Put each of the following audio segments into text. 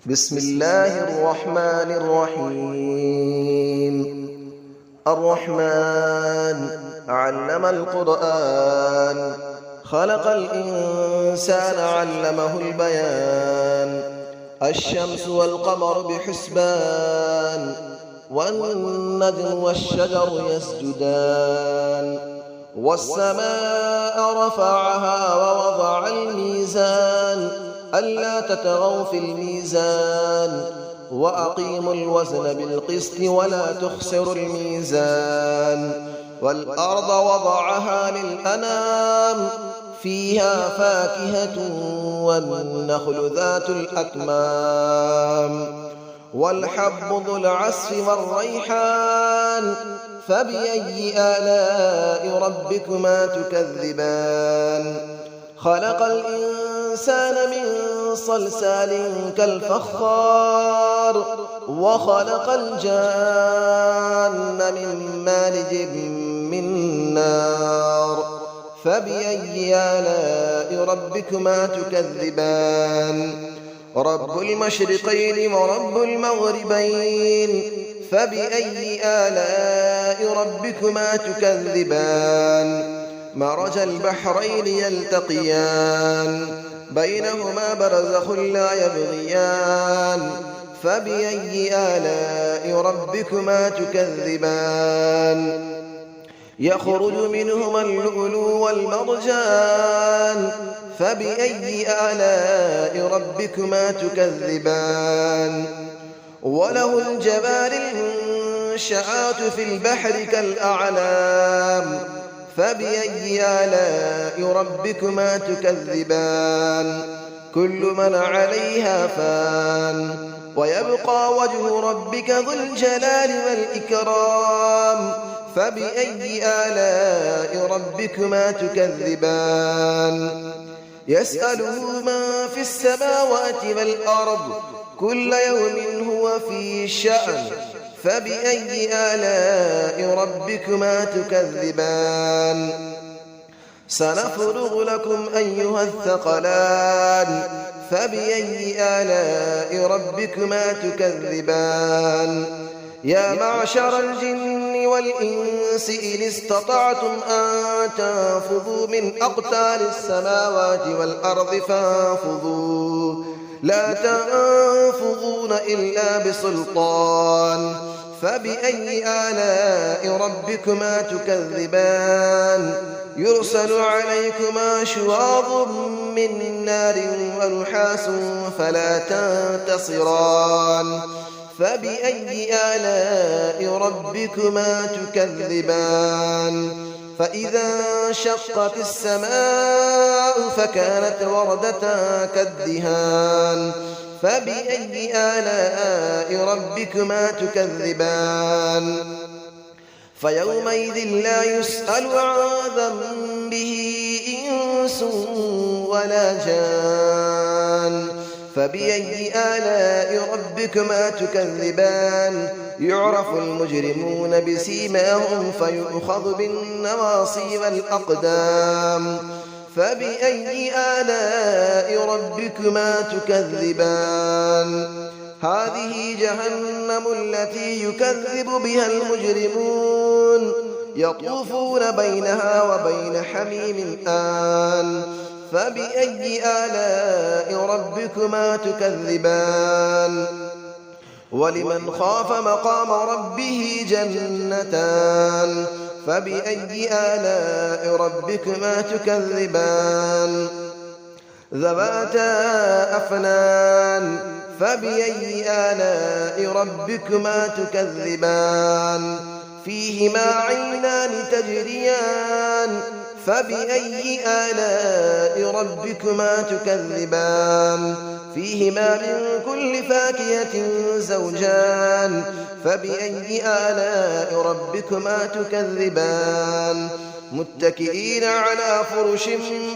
بسم الله الرحمن الرحيم. الرحمن علم القرآن، خلق الإنسان علمه البيان. الشمس والقمر بحسبان، والنجم والشجر يسجدان. والسماء رفعها ووضع الميزان، ألا تطغوا في الميزان، وأقيموا الوزن بالقسط ولا تخسروا الميزان. والأرض وضعها للأنام، فيها فاكهة والنخل ذات الأكمام. والحب ذو العصف والريحان، فبأي آلاء ربكما تكذبان. خلق الإنسان من صلصال كالفخار، وخلق الجان من مارج من نار. فبأي آلاء ربكما تكذبان. رب المشرقين ورب المغربين، فبأي آلاء ربكما تكذبان. مرج البحرين يلتقيان، بينهما برزخ لا يبغيان. فبأي آلاء ربكما تكذبان. يخرج منهما اللؤلؤ والمرجان، فبأي آلاء ربكما تكذبان. وله الجوار المنشآت في البحر كالأعلام، فبأي آلاء ربكما تكذبان. كل من عليها فان، ويبقى وجه ربك ذو الجلال والإكرام. فبأي آلاء ربكما تكذبان. يسأله من في السماوات والأرض، كل يوم هو في شأن. فبأي آلاء ربكما تكذبان. سنفرغ لكم أيها الثقلان، فبأي آلاء ربكما تكذبان. يا معشر الجن والإنس إن استطعتم أن تنفذوا من أقطار السماوات والأرض فانفذوا، لا تنفذون إلا بسلطان. فبأي آلاء ربكما تكذبان. يرسل عليكما شواظ من نار ونحاس فلا تنتصران. فبأي آلاء ربكما تكذبان. فإذا انشقت السماء فكانت وردة كالدهان. فبأي آلاء ربكما تكذبان. فيومئذ لا يسأل عن ذنبه إنس ولا جان. فبأي آلاء ربكما تكذبان. يعرف المجرمون بسيماهم فيؤخذ بالنواصي والأقدام. فبأي آلاء ربكما تكذبان. هذه جهنم التي يكذب بها المجرمون، يطوفون بينها وبين حميم آن. فبأي آلاء ربكما تكذبان. ولمن خاف مقام ربه جنتان. فبأي آلاء ربكما تكذبان. ذواتا أفنان. فبأي آلاء ربكما تكذبان. فيهما عينان تجريان. فبأي آلاء ربكما تكذبان. فيهما من كل فاكهة زوجان. فبأي آلاء ربكما تكذبان. متكئين على فرش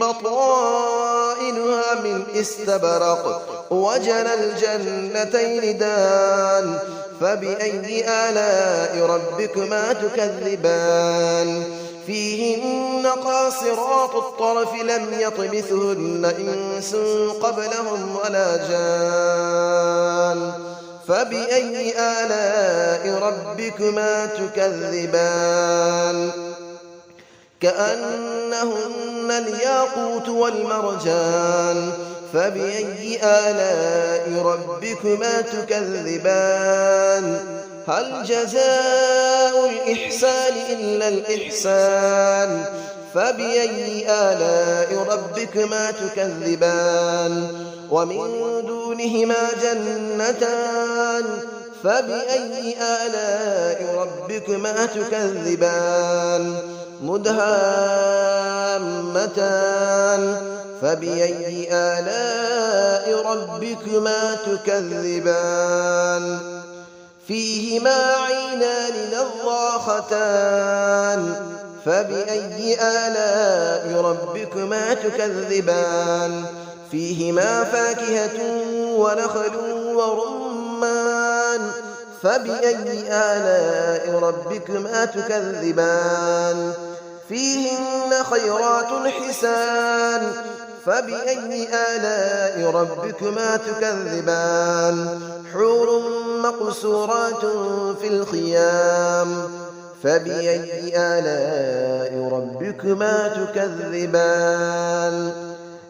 بطائنها من استبرق، وجنى الجنتين دان. فبأي آلاء ربكما تكذبان. فيهن قاصرات الطرف لم يطمثهن إنس قبلهم ولا جان. فبأي آلاء ربكما تكذبان كأنهن الياقوت والمرجان فبأي آلاء ربكما تكذبان هل جزاء الإحسان إلا الإحسان فبأي آلاء ربكما تكذبان ومن دونهما جنتان فبأي آلاء ربكما تكذبان مدهامتان فبأي آلاء ربكما تكذبان فيهما عينان نضاختان فبأي آلاء ربكما تكذبان فيهما فاكهة ونخل ورمان فبأي آلاء ربكما تكذبان فيهن خيرات حسان فبأي آلاء ربكما تكذبان حور مقصورات في الخيام فبأي آلاء ربكما تكذبان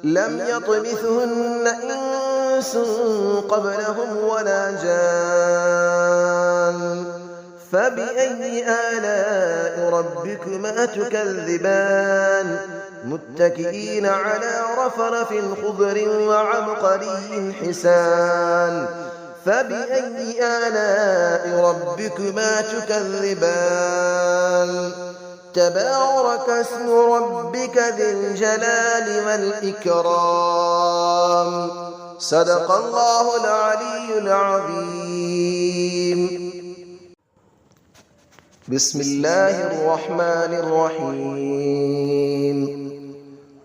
لم يطمثهن إنس قبلهم ولا جان فبأي آلاء ربكما تكذبان متكئين على رفرف خضر وعبقري حسان فبأي آلاء ربكما تكذبان تبارك اسم ربك ذي الجلال والإكرام صدق الله العلي العظيم بسم الله الرحمن الرحيم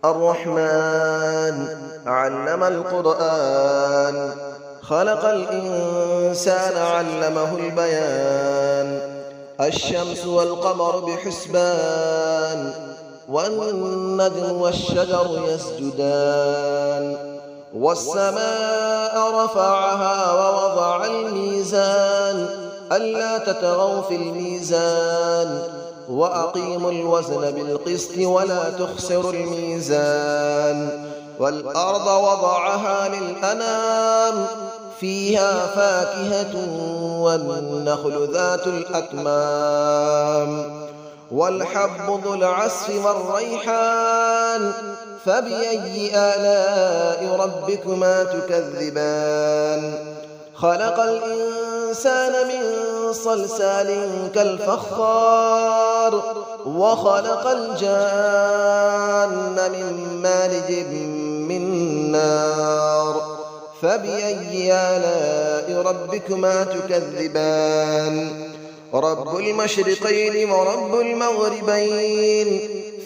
الرحمن علم القرآن خلق الإنسان علمه البيان الشمس والقمر بحسبان والنجم والشجر يسجدان والسماء رفعها ووضع الميزان ألا تطغوا في الميزان وأقيموا الوزن بالقسط ولا تخسروا الميزان والأرض وضعها للأنام فيها فاكهة والنخل ذات الأكمام والحب ذو العصف والريحان فبأي آلاء ربكما تكذبان خلق الإنسان من صلصال كالفخار وخلق الجان من مارج من نار فبأي آلاء ربكما تكذبان رب المشرقين ورب المغربين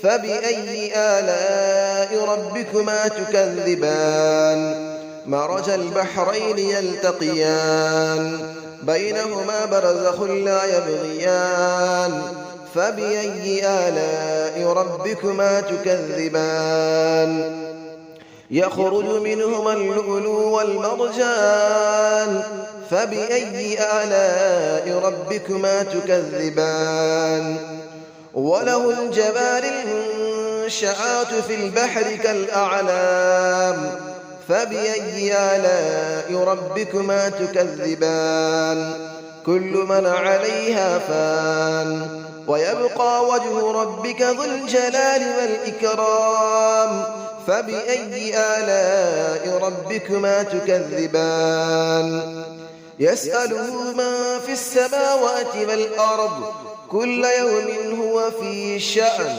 فبأي آلاء ربكما تكذبان مرج البحرين يلتقيان بينهما برزخ لا يبغيان فبأي آلاء ربكما تكذبان يخرج منهما اللؤلؤ والمرجان فبأي آلاء ربكما تكذبان وله الجبال المنشآت في البحر كالأعلام فبأي آلاء ربكما تكذبان كل من عليها فان ويبقى وجه ربك ذو الجلال والإكرام فبأي آلاء ربكما تكذبان يسأله من في السماوات والأرض كل يوم هو في شأن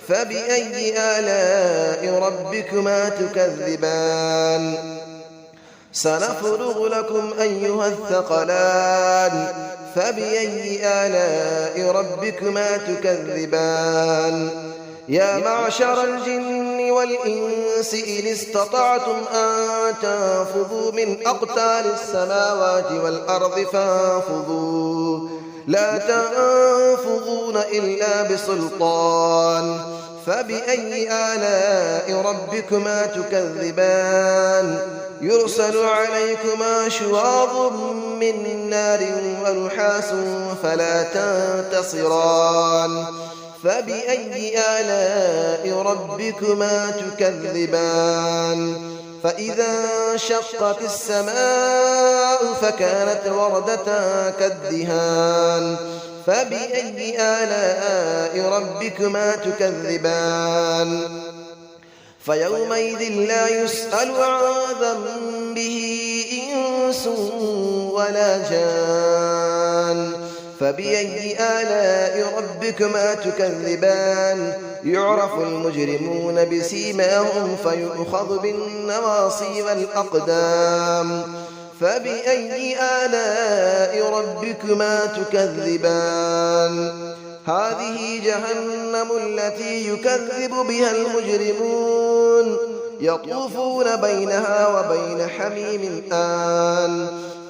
فبأي آلاء ربكما تكذبان سنفرغ لكم أيها الثقلان فبأي آلاء ربكما تكذبان يا معشر الجن والإنس إن استطعتم أن تنفذوا من أقطار السماوات والأرض فانفذوا لا تنفذون إلا بسلطان فبأي آلاء ربكما تكذبان يرسل عليكما شواظ من نار ونحاس فلا تنتصران فبأي آلاء ربكما تكذبان فإذا انشقت السماء فكانت وردة كالدهان فبأي آلاء ربكما تكذبان فيومئذ لا يسأل عن ذنبه إنس ولا جان فبأي آلاء ربكما تكذبان يعرف المجرمون بسيماهم فيؤخذ بالنواصي والأقدام فبأي آلاء ربكما تكذبان هذه جهنم التي يكذب بها المجرمون يطوفون بينها وبين حميم آن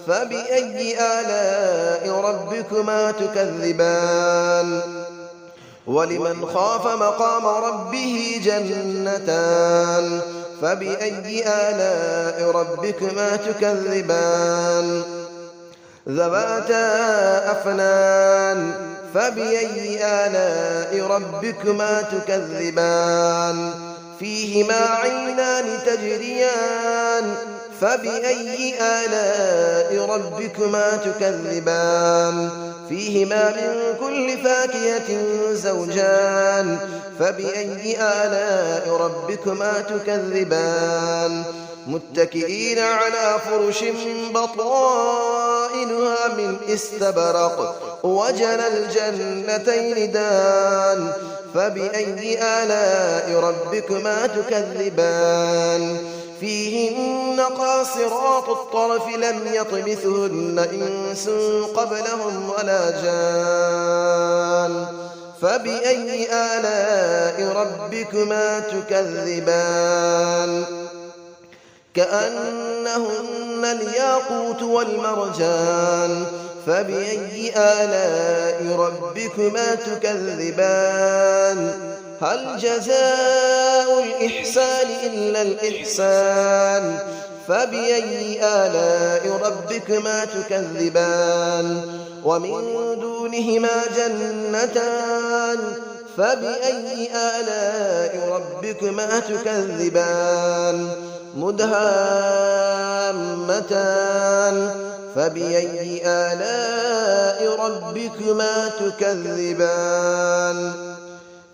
فبأي آلاء ربكما تكذبان ولمن خاف مقام ربه جنتان فبأي آلاء ربكما تكذبان ذواتا أفنان فبأي آلاء ربكما تكذبان فيهما عينان تجريان فبأي آلاء ربكما تكذبان فيهما من كل فاكهة زوجان فبأي آلاء ربكما تكذبان متكئين على فرش بطائنها من استبرق وجنى الجنتين دان فبأي آلاء ربكما تكذبان فيهن قاصرات الطرف لم يطمثهن إنس قبلهم ولا جان فبأي آلاء ربكما تكذبان كأنهن الياقوت والمرجان فبأي آلاء ربكما تكذبان هل جزاء الإحسان إلا الإحسان فبأي آلاء ربكما تكذبان ومن دونهما جنتان فبأي آلاء ربكما تكذبان مدهامتان فبأي آلاء ربكما تكذبان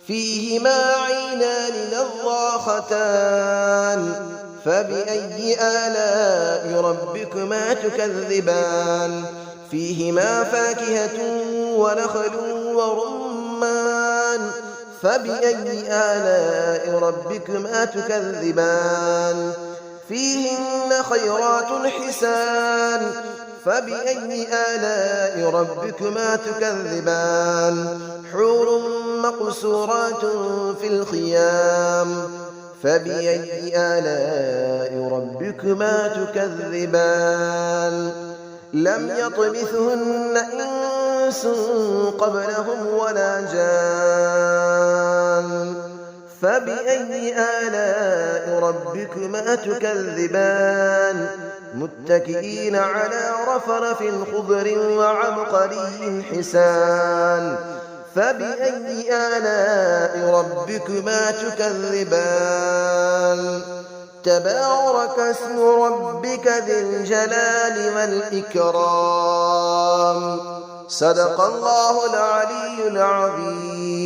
فيهما عينان نضاختان فبأي آلاء ربكما تكذبان فيهما فاكهة ونخل ورمان فبأي آلاء ربكما تكذبان فيهن خيرات حسان فبأي آلاء ربكما تكذبان حور مقصورات في الخيام فبأي آلاء ربكما تكذبان لم يطمثهن إنس قبلهم ولا جان فبأي آلاء ربكما تكذبان متكئين على رفرف خضر وعبقري حسان فبأي آلاء ربكما تكذبان تبارك اسم ربك ذي الجلال والإكرام صدق الله العلي العظيم.